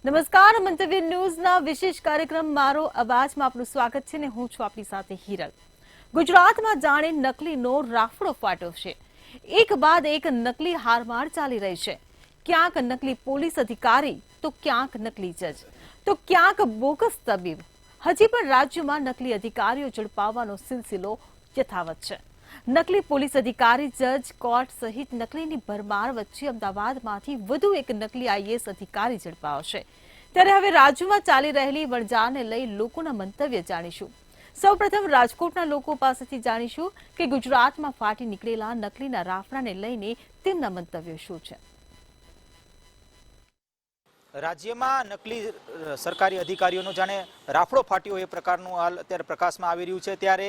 નમસ્કાર, મંતવ્ય ન્યૂઝના વિશેષ કાર્યક્રમ મારો અવાજમાં આપનું સ્વાગત છે ને હું છું આપની સાથે હિરલ। ગુજરાતમાં જાણે નકલીનો રાફડો ફાટ્યો છે। એક બાદ એક નકલી હારમાર ચાલી રહી છે। ક્યાંક નકલી પોલીસ અધિકારી તો ક્યાંક નકલી જજ તો ક્યાંક બોગસ તબીબ। હજી પણ રાજ્યમાં નકલી અધિકારીઓ ઝડપાવવાનો સિલસિલો યથાવત છે। નકલી પોલીસ અધિકારી, જજ, કોર્ટ સહિત નકલીની ભરમાર વચ્ચે અમદાવાદમાંથી વધુ એક નકલી આઈએએસ અધિકારી ઝડપાયો છે। ત્યારે હવે રાજ્યમાં ચાલી રહેલી વણઝારને લઈ લોકોના મંતવ્ય જાણીશું। સૌપ્રથમ રાજકોટના લોકો પાસેથી જાણીશું કે ગુજરાતમાં ફાટી નીકળેલા નકલીના રાફડાને લઈને તેમના મંતવ્યો શું છે। રાજ્યમાં નકલી સરકારી અધિકારીઓનો જાણે રાફડો ફાટ્યો એ પ્રકારનું હાલ અત્યારે પ્રકાશમાં આવી રહ્યું છે। ત્યારે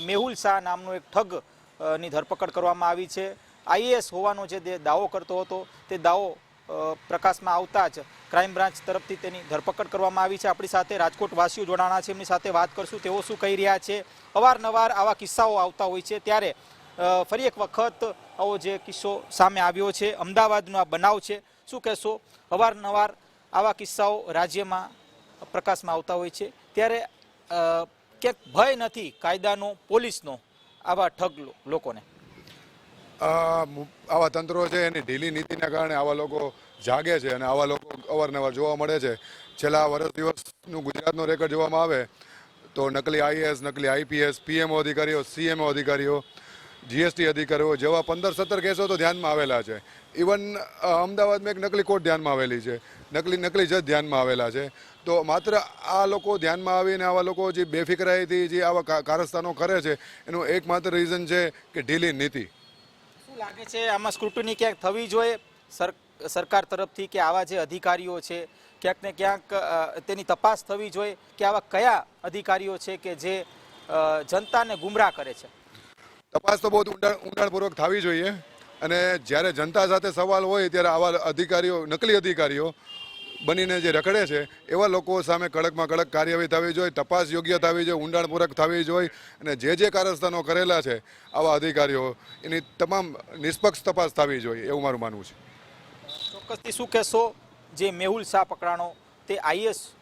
મેહુલ શાહ નામનો એક ઠગ ની ધરપકડ કરવામાં આવી છે। આઈએએસ હોવાનો જે દાવો કરતો હતો તે દાવો પ્રકાશમાં આવતા જ ક્રાઇમ બ્રાન્ચ તરફથી તેની ધરપકડ કરવામાં આવી છે। આપણી સાથે રાજકોટ વાસીઓ જોડાણા છે, એમની સાથે વાત કરશું, તેઓ શું કહી રહ્યા છે। અવારનવાર આવા કિસ્સાઓ આવતા હોય છે, ત્યારે ફરી એક વખત આવો જે કિસ્સો સામે આવ્યો છે, અમદાવાદનો આ બનાવ છે, શું કહેશો? અવારનવાર આવા કિસ્સાઓ રાજ્યમાં પ્રકાશમાં આવતા હોય છે, ત્યારે ક્યાંક ભય નથી કાયદાનો, પોલીસનો આવા ઠગ લોકોને? આવા તંત્રો છે એની ઢીલી નીતિના કારણે આવા લોકો જાગે છે અને આવા લોકો અવારનવાર જોવા મળે છે। છેલ્લા વર્ષ દિવસનું ગુજરાતનો રેકોર્ડ જોવામાં આવે તો નકલી આઈએએસ, નકલી આઈપીએસ, પીએમઓ અધિકારીઓ, સીએમઓ અધિકારીઓ, જીએસટી અધિકારીઓ જેવા 15-17 કેસો તો ધ્યાનમાં આવેલા છે। ઇવન અમદાવાદમાં એક નકલી કોર્ટ ધ્યાનમાં આવેલી છે, નકલી જજ ધ્યાનમાં આવેલા છે। તો માત્ર આ લોકો ધ્યાનમાં આવીને આવા લોકો જે બેફિકરાઈથી જે આવા કારસ્તાનો કરે છે એનું એકમાત્ર રીઝન છે કે ઢીલી નીતિ। શું લાગે છે આમાં સ્ક્રુટની ક્યાંક થવી જોઈએ સરકાર તરફથી કે આવા જે અધિકારીઓ છે ક્યાંક ને ક્યાંક તેની તપાસ થવી જોઈએ કે આવા કયા અધિકારીઓ છે કે જે જનતાને ગુમરાહ કરે છે? તપાસ તો બહુ ઊંડાણપૂર્વક થવી જોઈએ અને જ્યારે જનતા સાથે સવાલ હોય ત્યારે આવા અધિકારીઓ, નકલી અધિકારીઓ બનીને જે રખડે છે એવા લોકો સામે કડકમાં કડક કાર્યવાહી થવી જોઈએ, તપાસ યોગ્ય થવી જોઈએ, ઊંડાણપૂર્વક થવી જોઈએ અને જે કારસ્તાનો કરેલા છે આવા અધિકારીઓ એની તમામ નિષ્પક્ષ તપાસ થવી જોઈએ એવું મારું માનવું છે। ચોક્કસથી શું કહેશો? જે મેહુલ શાહ પકડાણો તે આઈએસ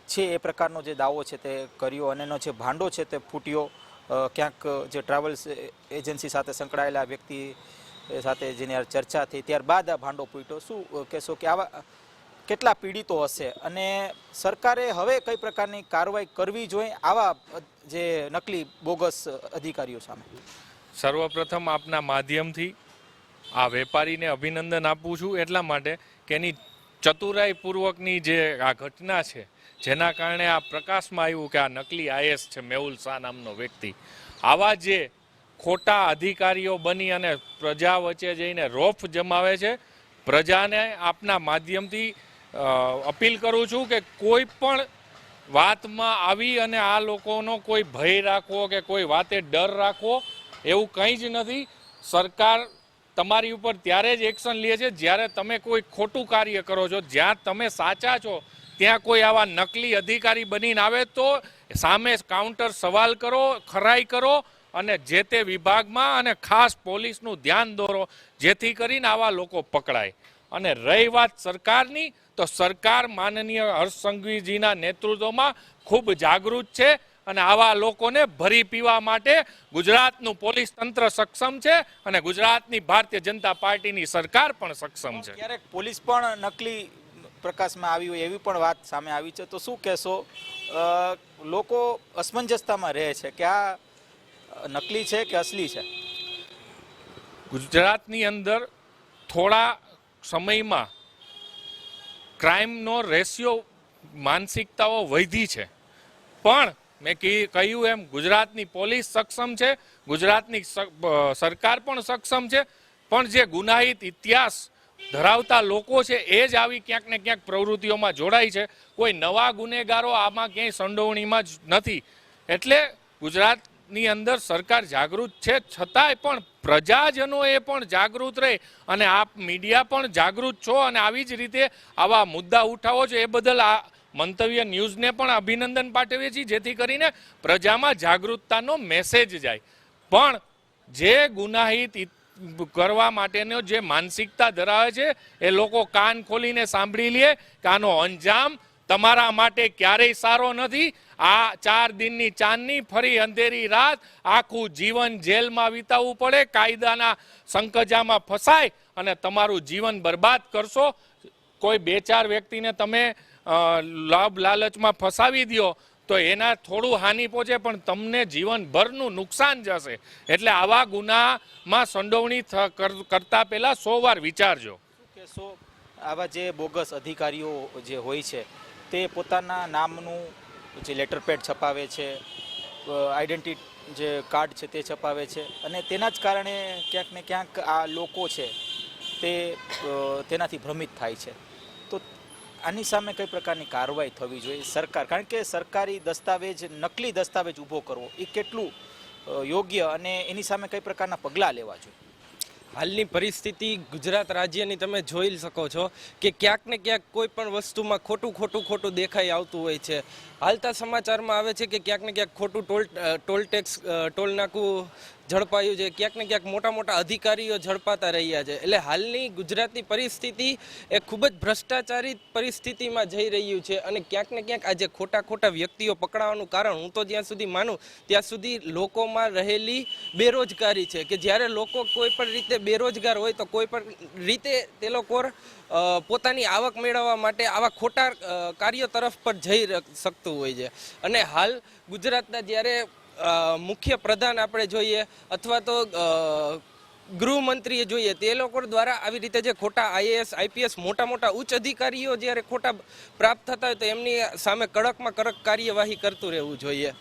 છે એ પ્રકારનો જે દાવો છે તે કર્યો અને એનો જે ભાંડો છે તે ફૂટ્યો। ક્યાંક જે ટ્રાવેલ્સ એજન્સી સાથે સંકળાયેલા વ્યક્તિ સાથે જેની ચર્ચા થઈ ત્યારબાદ આ ભાંડો ફૂટ્યો। શું કહેશો કે આવા કેટલા પીડિતો હશે અને સરકારે હવે કઈ પ્રકારની કાર્યવાહી કરવી જોઈએ આવા જે નકલી બોગસ અધિકારીઓ સામે? સર્વપ્રથમ આપના માધ્યમથી આ વેપારીને અભિનંદન આપું છું એટલા માટે કે એની ચતુરાઈપૂર્વકની જે આ ઘટના છે જેના કારણે આ પ્રકાશમાં આવ્યું કે આ નકલી આઈએએસ છે મેહુલ શાહ નામનો વ્યક્તિ। આવા જે ખોટા અધિકારીઓ બની અને પ્રજા વચ્ચે જઈને રોફ જમાવે છે। પ્રજાને આપના માધ્યમથી અપીલ કરું છું કે કોઈ પણ વાતમાં આવી અને આ લોકોનો કોઈ ભય રાખવો કે કોઈ વાતે ડર રાખવો એવું કંઈ જ નથી। સરકાર તમારી ઉપર ત્યારે જ એક્શન લે છે જ્યારે તમે કોઈ ખોટું કાર્ય કરો છો। જ્યાં તમે સાચા છો ત્યાં કોઈ આવા નકલી અધિકારી બનીને આવે તો સામે કાઉન્ટર સવાલ કરો, ખરાઈ કરો અને જે તે વિભાગમાં અને ખાસ પોલીસનું ધ્યાન દોરો જેથી કરીને આવા લોકો પકડાય। અને રહી વાત સરકારની તો સરકાર માનનીય હર્ષ સંઘવીજીના નેતૃત્વમાં ખૂબ જાગૃત છે અને આવા લોકોને ભરી પીવા માટે ગુજરાતનું પોલીસ તંત્ર સક્ષમ છે અને ગુજરાતની ભારતીય જનતા પાર્ટીની સરકાર પણ સક્ષમ છે। ક્યારેક પોલીસ પણ નકલી પ્રકાશમાં આવી હોય એવી પણ વાત સામે આવી છે, તો શું કહેશો? લોકો અસમંજસતામાં રહે છે કે આ નકલી છે કે અસલી છે? ગુજરાતની અંદર થોડા સમયમાં ક્રાઇમનો રેશિયો, માનસિકતાઓ વધી છે, પણ મેં કહ્યું એમ ગુજરાતની પોલીસ સક્ષમ છે, ગુજરાતની સરકાર પણ સક્ષમ છે, પણ જે ગુનાહિત ઇતિહાસ ધરાવતા લોકો છે એ જ આવી ક્યાંક ને ક્યાંક પ્રવૃત્તિઓમાં જોડાય છે। કોઈ નવા ગુનેગારો આમાં ક્યાંય સંડોવણીમાં જ નથી। એટલે ગુજરાતની અંદર સરકાર જાગૃત છે, છતાંય પણ પ્રજાજનોએ પણ જાગૃત રહે અને આપ મીડિયા પણ જાગૃત છો અને આવી જ રીતે આવા મુદ્દા ઉઠાવો છો એ બદલ આ મંતવ્ય ન્યૂઝને પણ અભિનંદન પાઠવીએ છીએ જેથી કરીને પ્રજામાં જાગૃતતાનો મેસેજ જાય। પણ જે ગુનાહિત કરવા માટેનો જે માનસિકતા ધરાવે છે એ લોકો કાન ખોલીને સાંભળી લે કે આનો અંજામ તમારા માટે ક્યારેય સારો નથી. આ 4 દિનની ચાંદની ફરી અંધેરી રાત, આખું જીવન જેલમાં વિતાવવું પડે, કાયદાના સંકજામાં ફસાય અને તમારું જીવન બરબાદ કરશો. કોઈ 2-4 વ્યક્તિને તમે લાભ લાલચમાં ફસાવી દો તો એના થોડું હાનિ પહોંચે, પણ તમને જીવનભરનું નુકસાન જશે. એટલે આવા ગુનામાં સંડોવણી કરતા પહેલા 100 વાર વિચારજો. કે આવા જે બોગસ અધિકારીઓ જે હોય છે તે પોતાના નામનું જે લેટર પેડ છપાવે છે, આઈડેન્ટિટી જે કાર્ડ છે તે છપાવે છે, અને તેના જ કારણે ક્યાંક ને ક્યાંક આ લોકો છે તે તેનાથી ભ્રમિત થાય છે. તો આની સામે કઈ પ્રકારની કાર્યવાહી થવી જોઈએ સરકાર, કારણ કે સરકારી દસ્તાવેજ, નકલી દસ્તાવેજ ઊભો કરવો એ કેટલું યોગ્ય અને એની સામે કઈ પ્રકારના પગલાં લેવા જોઈએ? હાલની પરિસ્થિતિ ગુજરાત રાજ્યની તમે જોઈ શકો છો કે ક્યાંક ને ક્યાંક કોઈ પણ વસ્તુમાં ખોટું દેખાઈ આવતું હોય છે. હાલતા સમાચારમાં આવે છે કે ક્યાંક ને ક્યાંક ખોટું ટોલ ટેક્સ, ટોલ નાકું ઝડપાયું છે, ક્યાંક ને ક્યાંક મોટા અધિકારીઓ ઝડપાતા રહ્યા છે. એટલે હાલની ગુજરાતની પરિસ્થિતિ એ ખૂબ જ ભ્રષ્ટાચારી પરિસ્થિતિમાં જઈ રહ્યું છે. અને ક્યાંક ને ક્યાંક આજે ખોટા વ્યક્તિઓ પકડાવાનું કારણ હું તો જ્યાં સુધી માનું ત્યાં સુધી લોકોમાં રહેલી બેરોજગારી છે. કે જ્યારે લોકો કોઈ પણ રીતે બેરોજગાર હોય તો કોઈ પણ રીતે તે લોકો પોતાની આવક મેળવવા માટે આવા ખોટા કાર્યો તરફ પર જઈ શકતું હોય છે. અને હાલ ગુજરાતના જ્યારે મુખ્ય પ્રધાન આપણે જોઈએ અથવા તો ગૃહમંત્રીએ જોઈએ, તે લોકો દ્વારા આવી રીતે જે ખોટા IAS IPS મોટા ઉચ્ચ અધિકારીઓ જ્યારે ખોટા પ્રાપ્ત થતા હોય તો એમની સામે કડકમાં કડક કાર્યવાહી કરતું રહેવું જોઈએ.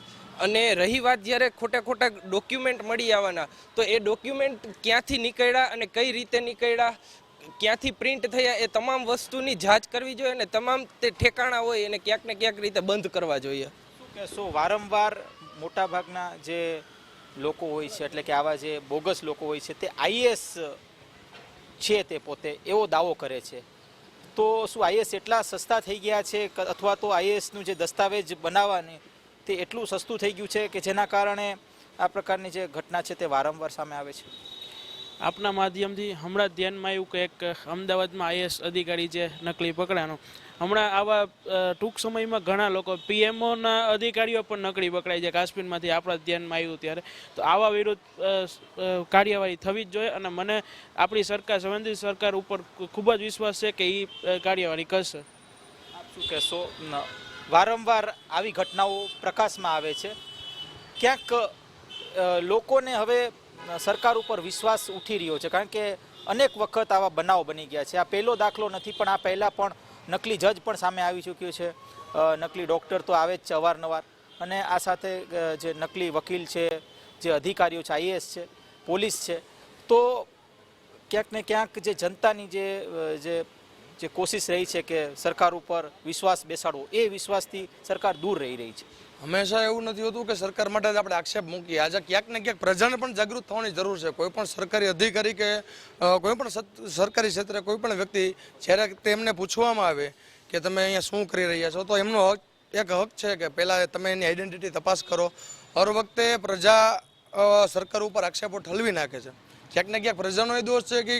અને રહી વાત જ્યારે ખોટા ડોક્યુમેન્ટ મળી આવવાના, તો એ ડોક્યુમેન્ટ ક્યાંથી નીકળ્યા અને કઈ રીતે નીકળ્યા, ક્યાંથી પ્રિન્ટ થયા, એ તમામ વસ્તુની જાંચ કરવી જોઈએ અને તમામ તે ઠેકાણા હોય એને ક્યાંક ને ક્યાંક રીતે બંધ કરવા જોઈએ. શું વારંવાર મોટાભાગના જે લોકો હોય છે, એટલે કે આવા જે બોગસ લોકો હોય છે, તે IAS છે તે પોતે એવો દાવો કરે છે, તો શું IAS એટલા સસ્તા થઈ ગયા છે અથવા તો IASનું જે દસ્તાવેજ બનાવવાની તે એટલું સસ્તું થઈ ગયું છે કે જેના કારણે આ પ્રકારની જે ઘટના છે તે વારંવાર સામે આવે છે? આપના માધ્યમથી હમણાં ધ્યાનમાં આવ્યું કે એક અમદાવાદમાં IAS અધિકારી છે નકલી પકડાનો. હમણાં આવા ટૂંક સમયમાં ઘણા લોકો PMOના અધિકારીઓ પણ નકલી પકડાય છે કાશ્મીરમાંથી, આપણા ધ્યાનમાં આવ્યું ત્યારે. તો આવા વિરુદ્ધ કાર્યવાહી થવી જ જોઈએ અને મને આપણી સરકાર, સંબંધિત સરકાર ઉપર ખૂબ જ વિશ્વાસ છે કે એ કાર્યવાહી કરશે. આપ શું કહેશો? વારંવાર આવી ઘટનાઓ પ્રકાશમાં આવે છે, ક્યાંક લોકોને હવે સરકાર ઉપર વિશ્વાસ ઉઠી રહ્યો છે, કારણ કે અનેક વખત આવા બનાવો બની ગયા છે. આ પહેલો દાખલો નથી, પણ આ પહેલાં પણ નકલી જજ પણ સામે આવી ચૂક્યો છે, નકલી ડૉક્ટર તો આવે જ છે અવારનવાર, અને આ સાથે જે નકલી વકીલ છે, જે અધિકારીઓ છે, IAS છે, પોલીસ છે. તો ક્યાંક ને ક્યાંક જે જનતાની જે કોશિશ રહી છે કે સરકાર ઉપર વિશ્વાસ બેસાડવો, એ વિશ્વાસથી સરકાર દૂર રહી છે. હંમેશા એવું નથી હોતું કે સરકાર માટે જ આપણે આક્ષેપ મૂકીએ. આજે ક્યાંક ને ક્યાંક પ્રજાને પણ જાગૃત થવાની જરૂર છે. કોઈ પણ સરકારી અધિકારી કે કોઈ પણ સરકારી ક્ષેત્રે કોઈ પણ વ્યક્તિ જ્યારે તેમને પૂછવામાં આવે કે તમે અહીંયા શું કરી રહ્યા છો, તો એમનો એક હક છે કે પહેલાં તમે એની આઈડેન્ટિટી તપાસ કરો. હર વખતે પ્રજા સરકાર ઉપર આક્ષેપો ઠલવી નાખે છે. ક્યાંક ને ક્યાંક પ્રજાનો એ દોષ છે કે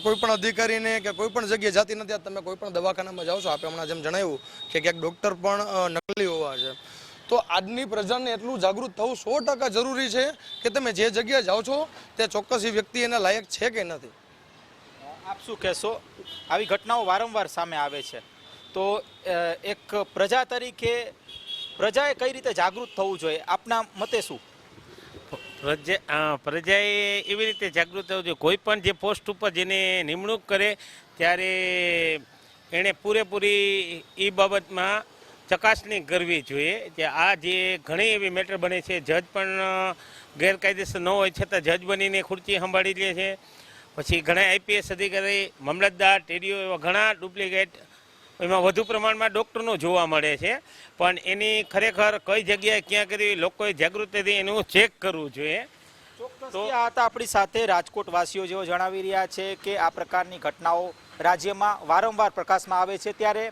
કોઈ પણ અધિકારીને કે કોઈ પણ જગ્યાએ જાતી નથી. તમે કોઈ પણ દવાખાનામાં જાઓ છો, આપણે હમણાં જેમ જણાવ્યું કે ક્યાંક ડૉક્ટર પણ નકલી હોવા છે. તો આજની પ્રજાને એટલું જાગૃત થવું 100% જરૂરી છે કે તમે જે જગ્યાએ જાઓ છો તે ચોક્કસ એ વ્યક્તિ એના લાયક છે કે નથી. આપ શું કહેશો? આવી ઘટનાઓ વારંવાર સામે આવે છે, તો એક પ્રજા તરીકે પ્રજાએ કઈ રીતે જાગૃત થવું જોઈએ, આપના મતે શું? પ્રજાએ એવી રીતે જાગૃત થવું જોઈએ, કોઈ પણ જે પોસ્ટ ઉપર જેને નિમણૂક કરે ત્યારે એણે પૂરેપૂરી એ બાબતમાં ચકાસણી કરવી જોઈએ. કે આ જે ઘણી એવી મેટર બને છે, જજ પણ ગેરકાયદેસર ન હોય છતાં જજ બનીને ખુરચી સંભાળી લે છે. પછી ઘણા IPS અધિકારી, મામલતદાર, TDO એવા ઘણા ડુપ્લિકેટ એમાં વધુ પ્રમાણમાં ડૉક્ટરનો જોવા મળે છે. પણ એની ખરેખર કઈ જગ્યાએ ક્યાં કરવી, લોકોએ જાગૃતિથી એનું ચેક કરવું જોઈએ. તો આ હતા આપણી સાથે રાજકોટ વાસીઓ, જેઓ જણાવી રહ્યા છે કે આ પ્રકારની ઘટનાઓ રાજ્યમાં વારંવાર પ્રકાશમાં આવે છે, ત્યારે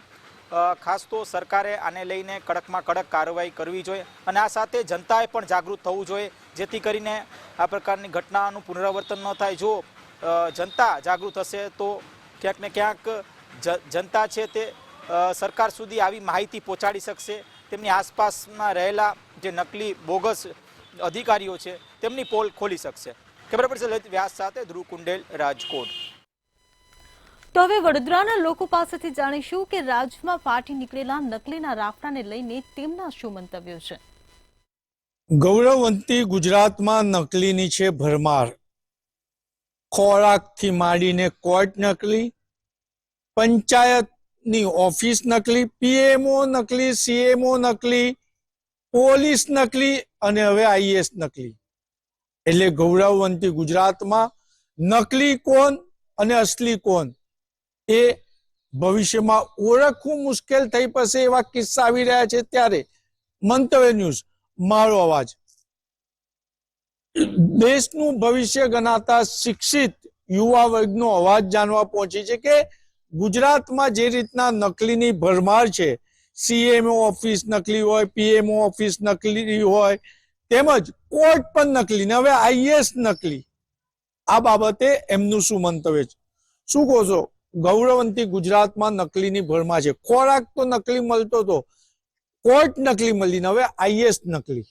ખાસ તો સરકારે આને લઈને કડકમાં કડક કાર્યવાહી કરવી જોઈએ અને આ સાથે જનતાએ પણ જાગૃત થવું જોઈએ, જેથી કરીને આ પ્રકારની ઘટનાનું પુનરાવર્તન ન થાય. જો જનતા જાગૃત હશે તો ક્યાંક ને ક્યાંક જનતા છે તે સરકાર સુધી આવી માહિતી પહોંચાડી શકશે, તેમની આસપાસમાં રહેલા જે નકલી બોગસ અધિકારીઓ છે તેમની પોલ ખોલી શકશે. કેમેરા પર્સન લલિત વ્યાસ સાથે ધ્રુવ કુંડેલ, રાજકોટ. તો હવે વડોદરાના લોકો પાસેથી જાણીશું કે રાજમાં ફાટી નીકળેલા નકલીના રાફડાને લઈને તેમના શું મંતવ્યો છે. ગૌરવવંતી ગુજરાતમાં નકલીની છે ભરમાર. ખોરાકથી માંડીને કોર્ટ નકલી, પંચાયતની ઓફિસ નકલી, પીએમઓ નકલી, સીએમઓ નકલી, પોલીસ નકલી અને હવે આઈએએસ નકલી. એટલે ગૌરવવંતી ગુજરાતમાં નકલી કોણ અને અસલી કોણ એ ભવિષ્યમાં ઓળખવું મુશ્કેલ થઈ પડશે એવા કિસ્સા આવી રહ્યા છે. ત્યારે મંતવ્ય ન્યૂઝ, મારો અવાજ. દેશનું ભવિષ્ય ગણાતા શિક્ષિત યુવા વર્ગનો અવાજ જાણવા પહોંચી છે કે ગુજરાતમાં જે રીતના નકલીની ભરમાર છે, સીએમઓ ઓફિસ નકલી હોય, પીએમઓ ઓફિસ નકલી હોય, તેમજ કોર્ટ પણ નકલી ને હવે આઈએએસ નકલી. આ બાબતે એમનું શું મંતવ્ય છે, શું કહો છો? ગૌરવવંતી ગુજરાતમાં નકલીની ભરમાર છે. ખોરાક તો નકલી મળતો હતો, કોર્ટ નકલી મળી, હવે આઈએએસ નકલી.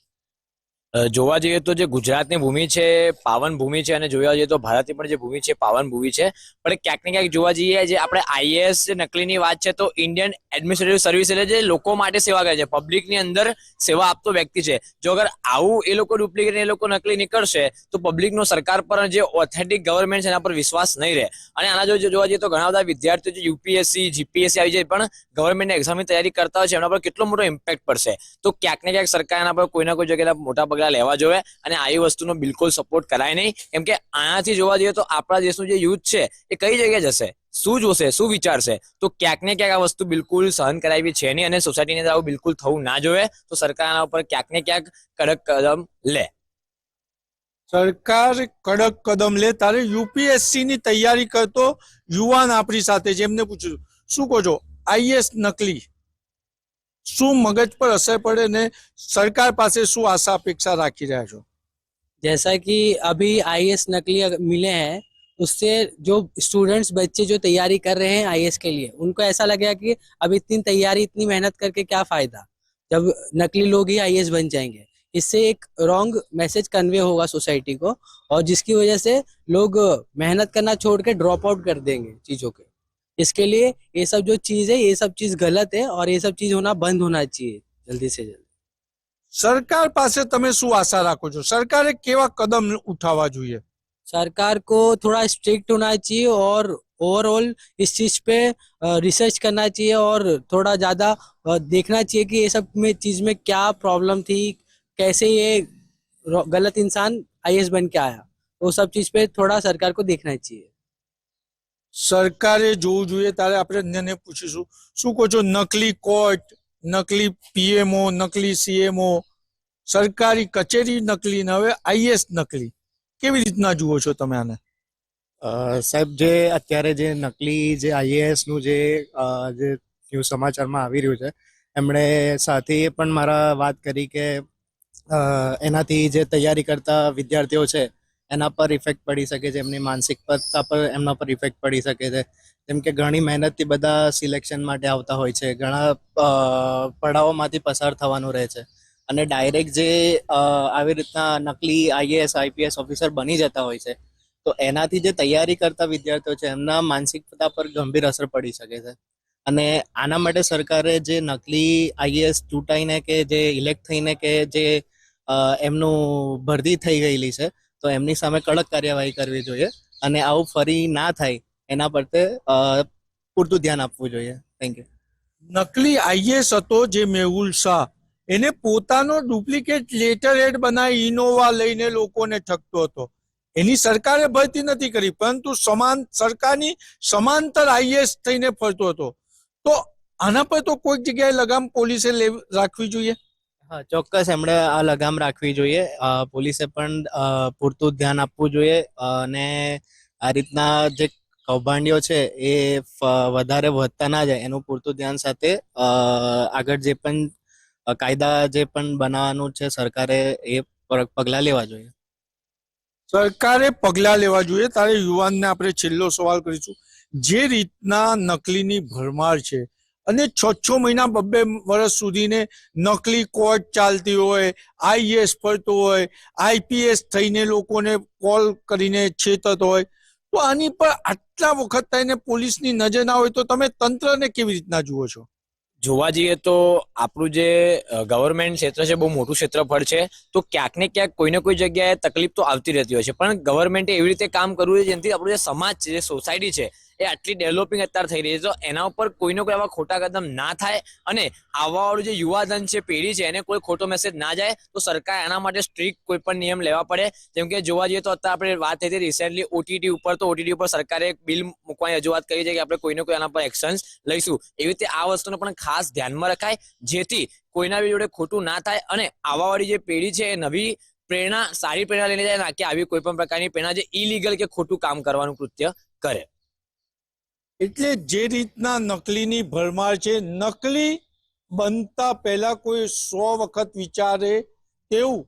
જોવા જઈએ તો જે ગુજરાતની ભૂમિ છે પાવન ભૂમિ છે, અને જોવા જઈએ તો ભારતની પણ જે ભૂમિ છે પાવન ભૂમિ છે. પણ ક્યાંક ને ક્યાંક જોવા જઈએ જે આપણે આઈએએસ નકલીની વાત છે તો ઇન્ડિયન એડમિનિસ્ટ્રેટિવ સર્વિસ એટલે જે લોકો માટે સેવા કરે છે, પબ્લિકની અંદર સેવા આપતો વ્યક્તિ છે. જો અગર આવું એ લોકો ડુપ્લિકેટ એ લોકો નકલી નીકળશે તો પબ્લિકનો સરકાર પર જે ઓથેન્ટિક ગવર્મેન્ટ છે એના પર વિશ્વાસ નહીં રહે. અને આના જો જોવા જઈએ તો ઘણા બધા વિદ્યાર્થીઓ જે યુપીએસસી જીપીએસસી આવી જાય પણ ગવર્મેન્ટની એક્ઝામની તૈયારી કરતા હોય છે એના પર કેટલો મોટો ઇમ્પેક્ટ પડશે. તો ક્યાંક ને ક્યાંક સરકાર એના પર કોઈના કોઈ જગ્યાએ મોટા પગલા લેવા જોઈએ અને આવી વસ્તુનો બિલકુલ સપોર્ટ કરાય નહીં. કેમ કે આનાથી જોવા જઈએ તો આપણા દેશનું જે યુથ છે એ કઈ જગ્યાએ જશે, શું જોશે, શું વિચારશે? તો ક્યાંક ને ક્યાંક આ વસ્તુ બિલકુલ સહન કરાવી છે નહીં અને સોસાયટીની અંદર આવું બિલકુલ થવું ના જોઈએ. તો સરકાર આના ઉપર ક્યાંક ને ક્યાંક કડક કદમ લે. સરકાર કડક કદમ લે. તારે યુપીએસસી ની તૈયારી કરતો યુવાન આપણી સાથે જેમને પૂછ્યું, શું કહો છો? આઈએએસ નકલી, શું મગજ પર અસર પડે ને સરકાર પાસે શું આશા अपेक्षा રાખી રહ્યા છો? जैसा कि अभी आईएएस नकली मिले हैं, उससे जो स्टूडेंट्स बच्चे जो तैयारी कर रहे हैं आईएएस के लिए, उनको ऐसा लगेगा कि अब इतनी तैयारी इतनी मेहनत करके क्या फायदा जब नकली लोग ही आईएएस बन जाएंगे. इससे एक रॉन्ग मैसेज कन्वे होगा सोसाइटी को और जिसकी वजह से लोग मेहनत करना छोड़ के ड्रॉप आउट कर देंगे चीज़ों के. इसके लिए ये सब जो चीज़ है ये सब चीज़ गलत है और ये सब चीज़ होना बंद होना चाहिए जल्दी से जल्दी. સરકાર પાસે તમે શું આશા રાખો છો? સરકારે કેવા કદમ ઉઠાવવા જોઈએ? सरकार को थोड़ा स्ट्रिक्ट होना चाहिए और ओवरऑल इस चीज़ पे रिसर्च करना चाहिए और थोड़ा ज़्यादा देखना चाहिए कि ये सब में चीज़ में क्या प्रॉब्लम थी, कैसे ये गलत इंसान आईएएस बन के आया. वो सब चीज़ पे थोड़ा सरकार को देखना चाहिए. સરકારે જોવું જોઈએ. તારે આપણે અન્યને પૂછીશું, શું કહો છો? નકલી કોર્ટ, નકલી પીએમઓ, નકલી સીએમઓ, સરકારી કચેરી નકલી ને હવે આઈએએસ નકલી. કેવી રીતના જુઓ છો તમે આને? સાહેબ, જે અત્યારે જે નકલી જે આઈએએસનું જે ન્યૂઝ સમાચારમાં આવી રહ્યું છે, એમણે સાથીએ પણ મારા વાત કરી કે એનાથી જે તૈયારી કરતા વિદ્યાર્થીઓ છે એના પર ઇફેક્ટ પડી શકે છે, એમની માનસિકતા પર એમના પર ઇફેક્ટ પડી શકે છે. જેમ કે ઘણી મહેનતથી બધા સિલેક્શન માટે આવતા હોય છે, ઘણા પડાવોમાંથી પસાર થવાનું રહે છે અને ડાયરેક્ટ જે આવી રીતના નકલી આઈએએસ આઈપીએસ ઓફિસર બની જતા હોય છે તો એનાથી જે તૈયારી કરતા વિદ્યાર્થીઓ છે એમના માનસિકતા પર ગંભીર અસર પડી શકે છે. અને આના માટે સરકારે જે નકલી આઈએએસ ચૂંટાઈને કે જે ઇલેક્ટ થઈને કે જે એમનું ભરતી થઈ ગયેલી છે તો એમની સામે કડક કાર્યવાહી કરવી જોઈએ અને આવું ફરી ના થાય એના પર પૂરતું ધ્યાન આપવું જોઈએ. Thank you. નકલી આઈએએસ હતો જે મેહુલ શાહ, એને પોતાનો ડુપ્લિકેટ લેટર હેડ બનાવી ઇનોવા લઈને લોકોને ઠગતો હતો. એની સરકારે ભરતી નથી કરી પરંતુ સરકારની સમાંતર આઈએએસ થઈને ફરતો હતો. તો આના પર તો કોઈક જગ્યાએ લગામ પોલીસે રાખવી જોઈએ. હા, ચોક્કસ એમણે આ લગામ રાખવી જોઈએ. પોલીસે પણ પૂરતું ધ્યાન આપવું જોઈએ અને આ રીતના જે કૌભાંડીઓ છે એ વધારે વધતા ના જાય એનું પૂરતું ધ્યાન સાથે આગળ જે પણ કાયદા જે પણ બનાવવાનું છે સરકારે એ પગલાં લેવા જોઈએ. સરકારે પગલાં લેવા જોઈએ. તારે યુવાનને આપણે છેલ્લો સવાલ કરીશું. જે રીતના નકલીની ભરમાર છે અને 6 મહિના 2 વર્ષ સુધીને નકલી કોર્ટ ચાલતી હોય, આઈએએસ ફરતો હોય, આઈપીએસ થઈને લોકોને કોલ કરીને છેતરતો હોય, તો આની પર આટલા વખત થઈને પોલીસની નજર ના હોય તો તમે તંત્રને કેવી રીતના જુઓ છો? જોવા જઈએ તો આપણું જે ગવર્મેન્ટ ક્ષેત્ર છે બહુ મોટું ક્ષેત્રફળ છે, તો ક્યાંક ને ક્યાંક કોઈને કોઈ જગ્યાએ તકલીફ તો આવતી રહેતી હોય છે, પણ ગવર્મેન્ટે એવી રીતે કામ કરવું છે જેનાથી આપણું જે સમાજ છે, જે સોસાયટી છે, એ આટલી ડેવલપિંગ અત્યારે થઈ રહી છે, તો એના ઉપર કોઈને કોઈ આવા ખોટા કદમ ના થાય અને આવવાવાળું જે યુવાધન છે, પેઢી છે, એને કોઈ ખોટો મેસેજ ના જાય, તો સરકાર એના માટે સ્ટ્રિક્ટ કોઈ પણ નિયમ લેવા પડે. જેમ કે જોવા જઈએ તો અત્યારે આપણે વાત થઈ હતી રિસેન્ટલી ઓટીટી ઉપર, તો ઓટીટી ઉપર સરકારે એક બિલ મૂકવાની રજૂઆત કરી છે કે આપણે કોઈને કોઈ આના પર એક્શન્સ લઈશું. એવી રીતે આ વસ્તુને પણ ખાસ ધ્યાનમાં રખાય, જેથી કોઈના બી જોડે ખોટું ના થાય અને આવવાવાળી જે પેઢી છે એ નવી પ્રેરણા, સારી પ્રેરણા લઈને જાય, ના કે આવી કોઈ પણ પ્રકારની પ્રેરણા જે ઇલીગલ કે ખોટું કામ કરવાનું કૃત્ય કરે. એટલે જે રીતના નકલીની ભરમાર છે, નકલી બનતા પહેલા કોઈ 100 વખત વિચારે તેવું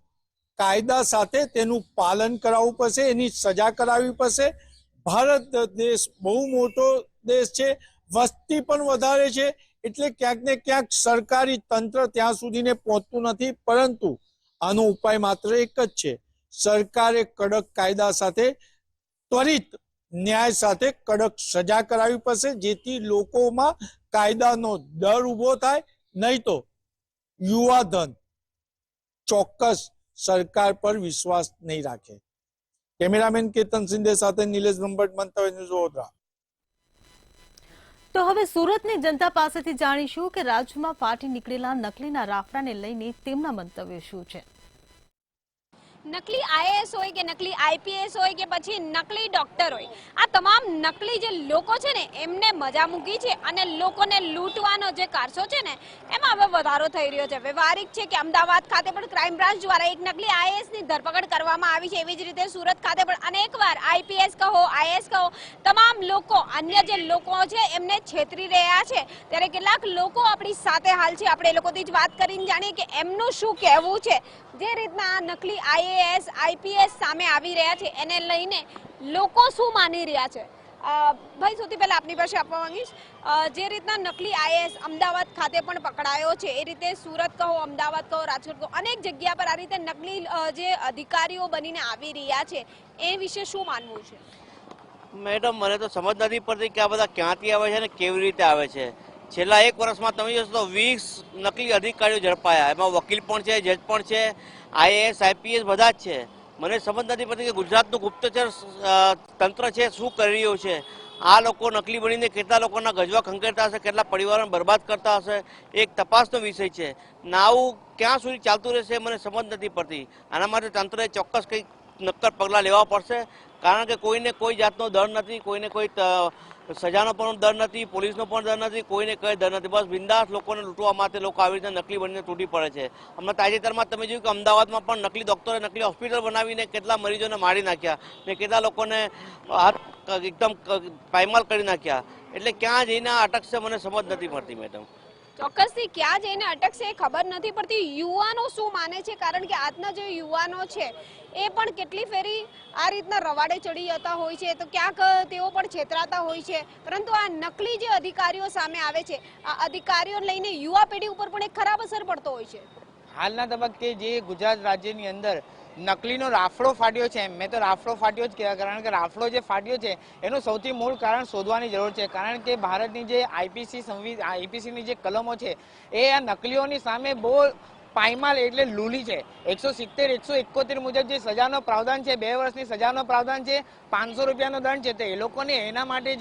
કાયદા સાથે તેનું પાલન કરાવવું પડશે, એની સજા કરાવવી પડશે. ભારત દેશ બહુ મોટો દેશ છે, વસ્તી પણ વધારે છે, એટલે ક્યાંક ને ક્યાંક સરકારી તંત્ર ત્યાં સુધીને પહોંચતું નથી. પરંતુ આનો ઉપાય માત્ર એક જ છે, સરકારે કડક કાયદા સાથે, ત્વરિત ન્યાય સાથે કડક સજા કરાવવી પડશે, જેથી લોકોમાં કાયદાનો ડર ઊભો થાય. નહીં તો યુવાધન ચોક્કસ સરકાર પર વિશ્વાસ નહીં રાખે. કેમેરામેન કેતન સિંધે સાથે નિલેશ બ્રહ્મભટ્ટ, મંતવ્ય ન્યૂઝ, વડોદરા. તો હવે સુરતની જનતા પાસેથી જાણીશું કે રાજ્યમાં ફાટી નીકળેલા નકલીના રાફડાને લઈને તેમના મંતવ્યો શું છે. નકલી આઈએએસ હોય કે નકલી આઈપીએસ હોય કે પછી નકલી ડોક્ટર હોય, આ તમામ નકલી જે લોકો છે ને એમને મજા મૂકી છે અને લોકોને લૂંટવાનો જે કારસો છે ને એમાં હવે વધારો થઈ રહ્યો છે. વ્યવહારિક છે કે અમદાવાદ ખાતે પણ ક્રાઇમ બ્રાન્ચ દ્વારા એક નકલી આઈએએસની ધરપકડ કરવામાં આવી છે. એવી જ રીતે સુરત ખાતે પણ અનેકવાર આઈપીએસ કહો, આઈએએસ કહો, તમામ લોકો, અન્ય જે લોકો છે એમને છેતરી રહ્યા છે. ત્યારે કેટલાક લોકો આપણી સાથે હાલ છે, આપણે એ લોકોથી જ વાત કરીને જાણીએ કે એમનું શું કહેવું છે. જે રીતના આ નકલી આઈએએસ, આઈપીએસ સામે આવી રહ્યા છે એને લઈને લોકો શું માની રહ્યા છે. ભાઈ, સૌથી પહેલા આપની પાસે આપવા માંગીશ, જે રીતના નકલી આઈએએસ અમદાવાદ ખાતે પણ પકડાયો છે, એ રીતે સુરત કહો, અમદાવાદ કહો, રાજકોટ કહો, અનેક જગ્યા પર આ રીતે નકલી જે અધિકારીઓ બનીને આવી રહ્યા છે, એ વિશે શું માનવું છે? મેડમ, મને તો સમજ નથી પડતી કે આ બધા ક્યાંથી આવે છે ને કેવી રીતે આવે છે. છેલ્લા 1 વર્ષમાં તમે જોશો તો 20 નકલી અધિકારીઓ ઝડપાયા, એમાં વકીલ પણ છે, જજ પણ છે, આઈએએસ, આઈપીએસ બધા જ છે. મને સમજ નથી પડતી કે ગુજરાતનું ગુપ્તચર તંત્ર છે શું કરી રહ્યું છે. આ લોકો નકલી બનીને કેટલા લોકોના ગજવા ખંખેરતા હશે, કેટલા પરિવારોને બરબાદ કરતા હશે, એક તપાસનો વિષય છે. આવું ક્યાં સુધી ચાલતું રહેશે મને સમજ નથી પડતી. આના માટે તંત્રએ ચોક્કસ કંઈક નક્કર પગલાં લેવા પડશે, કારણ કે કોઈને કોઈ જાતનો ડર નથી, કોઈને કોઈ સજાનો પણ ડર નથી, પોલીસનો પણ ડર નથી, કોઈને કંઈ ડર નથી. બસ બિંદાસ લોકોને લૂંટવા માટે લોકો આવી રીતે નકલી બનીને તૂટી પડે છે. હમણાં તાજેતરમાં તમે જોયું કે અમદાવાદમાં પણ નકલી ડૉક્ટરે નકલી હોસ્પિટલ બનાવીને કેટલા મરીજોને મારી નાખ્યા ને કેટલા લોકોને હાથ એકદમ પાયમાલ કરી નાખ્યા. એટલે ક્યાં જઈને આ અટકશે મને સમજ નથી પડતી મેડમ. ચોક્કસથી ક્યાં જઈને અટકશે એ ખબર નથી પડતી. યુવાનો શું માને છે, કારણ કે આજના જે યુવાનો છે એ પણ કેટલી ફેરી આ રીતના રવાડે ચડી જતા હોય છે, તો ક્યાંક તેઓ પણ છેતરાતા હોય છે. પરંતુ આ નકલી જે અધિકારીઓ સામે આવે છે, આ અધિકારીઓને લઈને યુવા પેઢી ઉપર પણ એક ખરાબ અસર પડતો હોય છે. હાલના તબક્કે જે ગુજરાત રાજ્યની અંદર નકલીનો રાફડો ફાટ્યો છે, મેં તો રાફડો ફાટ્યો જ કહેવાય, કારણ કે રાફડો જે ફાટ્યો છે એનું સૌથી મૂળ કારણ શોધવાની જરૂર છે. કારણ કે ભારતની જે આઈપીસીની જે કલમો છે એ આ નકલીઓની સામે બહુ પાયમાલ એટલે લૂલી છે. 170, 171 મુજબ જે સજાનો પ્રાવધાન છે, 2 વર્ષની સજાનો પ્રાવધાન છે, 500 રૂપિયાનો દંડ છે, તો એ લોકોને એના માટે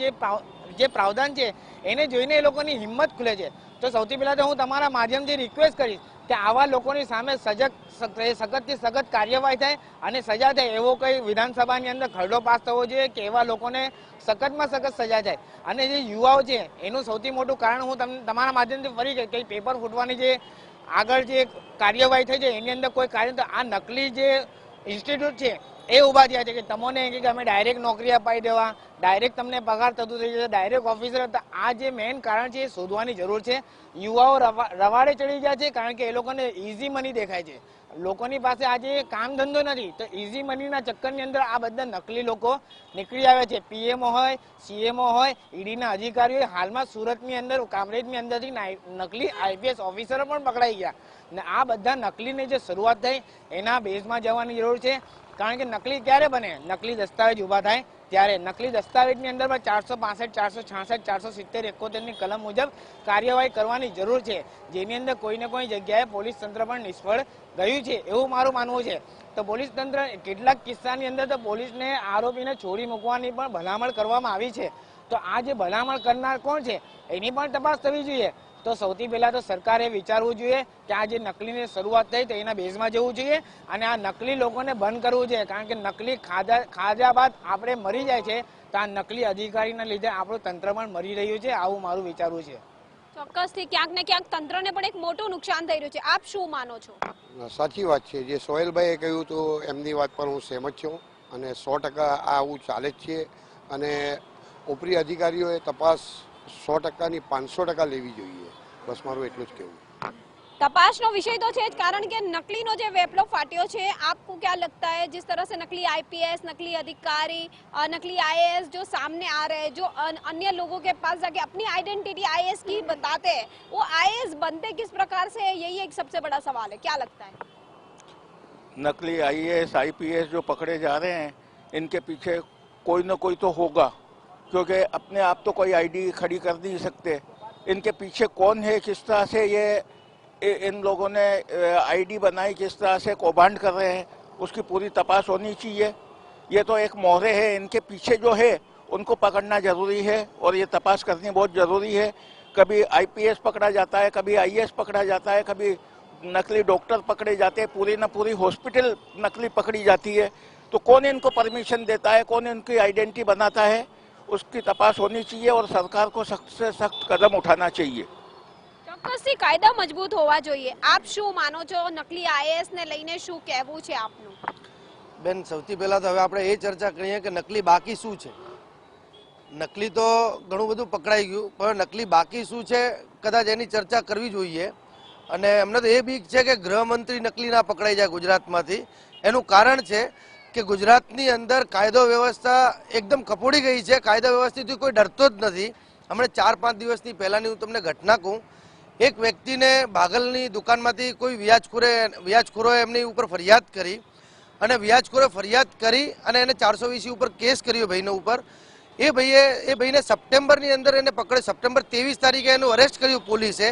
જે પ્રાવધાન છે એને જોઈને એ લોકોની હિંમત ખુલે છે. તો સૌથી પહેલાં તો હું તમારા માધ્યમથી રિક્વેસ્ટ કરીશ કે આવા લોકોની સામે સખતથી સખત કાર્યવાહી થાય અને સજા થાય. એવો કંઈ વિધાનસભાની અંદર ખરડો પાસ થવો જોઈએ કે એવા લોકોને સખતમાં સખત સજા થાય. અને જે યુવાઓ છે એનું સૌથી મોટું કારણ હું તમારા માધ્યમથી ફરી કંઈ પેપર ફૂટવાની જે આગળ જે કાર્યવાહી થઈ છે એની અંદર કોઈ કાર્ય, તો આ નકલી જે ઇન્સ્ટિટ્યૂટ છે એ ઊભા થયા છે કે તમને કે અમે ડાયરેક્ટ નોકરી અપાઈ દેવા, ડાયરેક્ટ તમને પગાર થતું થઈ જશે, ડાયરેક્ટ ઓફિસર હતા. આ જે મેઇન કારણ છે એ શોધવાની જરૂર છે. યુવાઓ રવાડે ચડી ગયા છે કારણ કે એ લોકોને ઇઝી મની દેખાય છે. લોકોની પાસે આજે કામ ધંધો નથી, તો ઇઝી મનીના ચક્કરની અંદર આ બધા નકલી લોકો નીકળી આવે છે. પીએમઓ હોય, સીએમઓ હોય, ઈડીના અધિકારીઓ, હાલમાં સુરતની અંદર કામરેજની અંદરથી નકલી આઈપીએસ ઓફિસરો પણ પકડાઈ ગયા. ને આ બધા નકલીની જે શરૂઆત થઈ એના બેઝમાં જવાની જરૂર છે. કારણ કે નકલી ક્યારે બને? નકલી દસ્તાવેજ ઊભા થાય ત્યારે. નકલી દસ્તાવેજની અંદર 465, 466, 470, 71ની કલમ મુજબ કાર્યવાહી કરવાની જરૂર છે, જેની અંદર કોઈને કોઈ જગ્યાએ પોલીસ તંત્ર પણ નિષ્ફળ ગયું છે એવું મારું માનવું છે. તો પોલીસ તંત્ર કેટલાક કિસ્સાની અંદર તો પોલીસને આરોપીને છોડી મૂકવાની પણ ભલામણ કરવામાં આવી છે. તો આ જે ભલામણ કરનાર કોણ છે એની પણ તપાસ થવી જોઈએ. તો સૌથી પહેલા તો સરકારે વિચારવું જોઈએ કે આ જે નકલીની શરૂઆત થઈ તો એના બેઝમાં જવું જોઈએ અને આ નકલી લોકોને બંધ કરવું જોઈએ. કારણ કે નકલી ખાધા બાદ આપણે મરી જાય છે, તો આ નકલી અધિકારીના લીધે આપણું તંત્ર પણ મરી રહ્યું છે, આવું મારું વિચારવું છે. ચોક્કસથી ક્યાંક ને ક્યાંક તંત્રને પણ એક મોટું નુકસાન થઈ રહ્યું છે. આપ શું માનો છો? સાચી વાત છે. જે સોહેલભાઈએ કહ્યું તો એમની વાત પર હું સહેમત છું અને 100% આ આવું ચાલે જ છે. અને ઉપરી અધિકારીઓએ તપાસ 100%ની 500% લેવી જોઈએ. બસ મારું એટલું જ કહેવું. तपासનો विषय तो है कारण के नकली नो जो वेपलो फाटियो है, आपको क्या लगता है जिस तरह से नकली आईपीएस, नकली अधिकारी, नकली आईएएस जो सामने आ रहे हैं, जो अन्य लोगों के पास जाके अपनी आइडेंटिटी आईएएस की बताते हैं, वो आईएएस बनते किस प्रकार से है, यही एक सबसे बड़ा सवाल है. क्या लगता है? नकली आईएएस, आईपीएस जो पकड़े जा रहे हैं, इनके पीछे कोई न कोई तो होगा, क्योंकि अपने आप तो कोई आईडी खड़ी कर नहीं सकते. इनके पीछे कौन है, किस तरह से ये इन लोगों ने आईडी बनाई, किस तरह से कौभांड कर रहे हैं, उसकी पूरी तपास होनी चाहिए. ये तो एक मोहरे है, इनके पीछे जो है उनको पकड़ना जरूरी है और ये तपास करनी बहुत ज़रूरी है. कभी आईपीएस पकड़ा जाता है, कभी आईएएस पकड़ा जाता है, कभी नकली डॉक्टर पकड़े जाते हैं, पूरी न पूरी हॉस्पिटल नकली पकड़ी जाती है. तो कौन इनको परमिशन देता है, कौन इनकी आइडेंटिटी बनाता है, उसकी तपास होनी चाहिए और सरकार को सख्त से सख्त कदम उठाना चाहिए. ચોક્કસથી કાયદા મજબૂત હોવા જોઈએ. આપ શું માનો છો? નકલી આઈએએસ ને લઈને શું કહેવું છે આપનું? બેન, સૌથી પહેલા તો હવે આપણે એ ચર્ચા કરીએ કે નકલી બાકી શું છે. નકલી તો ઘણું બધું પકડાઈ ગયું, પણ નકલી બાકી શું છે કદાચ એની ચર્ચા કરવી જોઈએ. અને અમને તો એ બીક છે કે ગૃહમંત્રી નકલી ના પકડાઈ જાય ગુજરાતમાંથી. એનું કારણ છે કે ગુજરાતની અંદર કાયદો વ્યવસ્થા એકદમ કપોડી ગઈ છે. કાયદો વ્યવસ્થાથી કોઈ ડરતો જ નથી. હમણાં 4-5 દિવસની પહેલાની હું તમને ઘટના કહું. એક વ્યક્તિને ભાગલની દુકાનમાંથી કોઈ વ્યાજખોરોએ એમની ઉપર ફરિયાદ કરી અને વ્યાજખોરે ફરિયાદ કરી અને એને 420 ઉપર કેસ કર્યો ભાઈના ઉપર. એ ભાઈને સપ્ટેમ્બરની અંદર એને પકડે, સપ્ટેમ્બર 23 તારીખે એનું અરેસ્ટ કર્યું પોલીસે.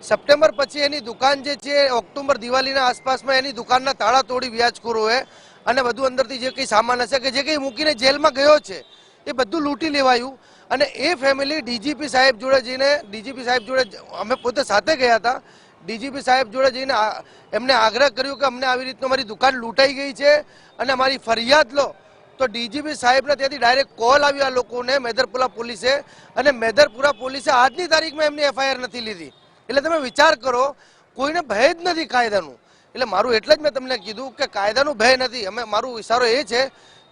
સપ્ટેમ્બર પછી એની દુકાન જે છે ઓક્ટોબર દિવાળીના આસપાસમાં એની દુકાનના તાળા તોડી વ્યાજખોરોએ અને બધું અંદરથી જે કંઈ સામાન હશે કે જે કંઈ મૂકીને જેલમાં ગયો છે એ બધું લૂંટી લેવાયું. અને એ ફેમિલી ડીજીપી સાહેબ જોડે જઈને, ડીજીપી સાહેબ જોડે અમે પોતે સાથે ગયા હતા, ડીજીપી સાહેબ જોડે જઈને એમને આગ્રહ કર્યો કે અમને આવી રીતનું મારી દુકાન લૂંટાઈ ગઈ છે અને મારી ફરિયાદ લો. તો ડીજીપી સાહેબને ત્યાંથી ડાયરેક્ટ કોલ આવ્યો આ લોકોને, મેદરપુરા પોલીસે, અને મેદરપુરા પોલીસે આજની તારીખમાં એમની એફઆઈઆર નથી લીધી. એટલે તમે વિચાર કરો, કોઈને ભય જ નથી કાયદાનું. એટલે મારું એટલે જ મેં તમને કીધું કે કાયદાનું ભય નથી. મારું ઇશારો એ છે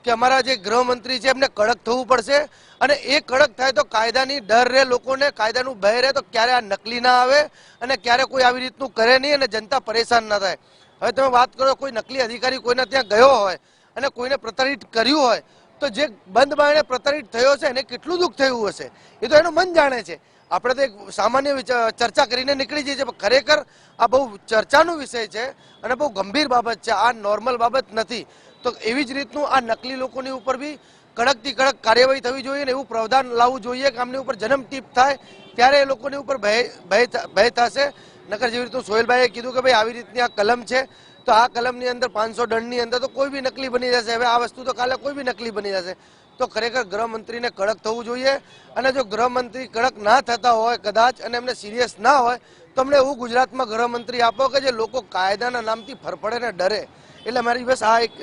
કે અમારા જે ગૃહમંત્રી છે એમને કડક થવું પડશે અને એ કડક થાય તો કાયદાની ડર રહે લોકોને, કાયદાનું ભય રહે, તો ક્યારે આ નકલી ના આવે અને ક્યારે કોઈ આવી રીતનું કરે નહીં અને જનતા પરેશાન ના થાય. હવે તમે વાત કરો, કોઈ નકલી અધિકારી કોઈના ત્યાં ગયો હોય અને કોઈને પ્રતાડિત કર્યું હોય તો જે બંધ બારણે પ્રતાડિત થયો છે એને કેટલું દુઃખ થયું હશે એ તો એનું મન જાણે છે. આપણે તો એક સામાન્ય ચર્ચા કરીને નીકળી જઈએ છીએ, પણ ખરેખર આ બહુ ચર્ચાનો વિષય છે અને બહુ ગંભીર બાબત છે. આ નોર્મલ બાબત નથી. તો એવી જ રીતનું આ નકલી લોકોની ઉપર બી કડકથી કડક કાર્યવાહી થવી જોઈએ ને એવું પ્રાવધાન લાવવું જોઈએ કે આમની ઉપર જન્મ ટીપ થાય ત્યારે એ લોકોની ઉપર ભય થશે. નકર જેવી રીતનું સોહેલભાઈએ કીધું કે ભાઈ આવી રીતની આ કલમ છે તો આ કલમની અંદર 500 દંડની અંદર તો કોઈ બી નકલી બની જશે. હવે આ વસ્તુ તો કાલે કોઈ બી નકલી બની જશે. તો ખરેખર ગૃહમંત્રીને કડક થવું જોઈએ. અને જો ગૃહમંત્રી કડક ના થતા હોય કદાચ અને એમને સિરિયસ ના હોય તો અમને એવું ગુજરાતમાં ગૃહમંત્રી આપો કે જે લોકો કાયદાના નામથી ફરફડે ને ડરે. એટલે મારી બસ આ એક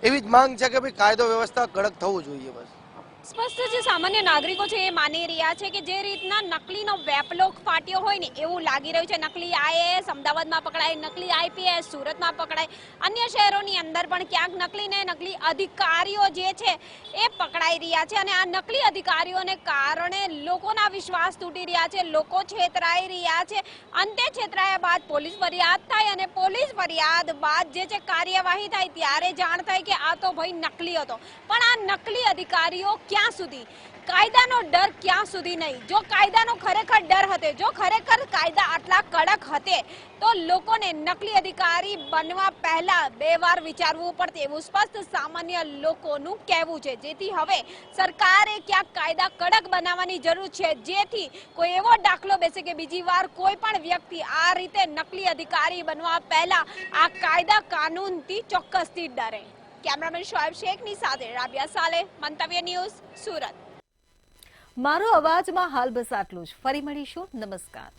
એવી જ માંગ છે કે ભાઈ કાયદો વ્યવસ્થા કડક થવું જોઈએ. બસ. સ્પષ્ટ જે સામાન્ય નાગરિકો છે એ માની રહ્યા છે કે જે રીતના નકલીનો વેપલો ફાટ્યો હોય ને એવું લાગી રહ્યું છે. નકલી આઈએએસ અમદાવાદમાં પકડાય, નકલી આઈપીએસ સુરતમાં પકડાય, અન્ય શહેરોની અંદર પણ ક્યાંક નકલી ને નકલી અધિકારીઓ જે છે એ પકડાઈ રહ્યા છે અને આ નકલી અધિકારીઓને કારણે લોકોના વિશ્વાસ તૂટી રહ્યા છે, લોકો છેતરાઈ રહ્યા છે. અંતે છેતરાયા બાદ પોલીસ ફરિયાદ થાય અને પોલીસ ફરિયાદ બાદ જે છે કાર્યવાહી થાય ત્યારે જાણ થાય કે આ તો ભાઈ નકલી હતો. પણ આ નકલી અધિકારીઓ ક્યાં સુધી, કાયદાનો ડર ક્યાં સુધી નહીં. જો કાયદાનો ખરેખર ડર હતે, જો ખરેખર કાયદા આટલા કડક હતે તો લોકોને નકલી અધિકારી બનવા પહેલા 2 વાર વિચારવું પડતે એવું સ્પષ્ટ સામાન્ય લોકોનું કહેવું છે. જેથી હવે સરકારે ક્યાંક કાયદા કડક બનાવવાની જરૂર છે, જેથી કોઈ એવો દાખલો બેસે કે બીજી વાર કોઈ પણ વ્યક્તિ આ રીતે નકલી અધિકારી બનવા પહેલા આ કાયદા કાનૂનથી ચોક્કસથી ડરે. કેમેરામેન શોએબ શેખની સાથે રાબિયા સાલે, મંતવ્ય ન્યૂઝ, સુરત. મારો અવાજમાં હાલ બસ આટલું જ. ફરી મળીશું. નમસ્કાર.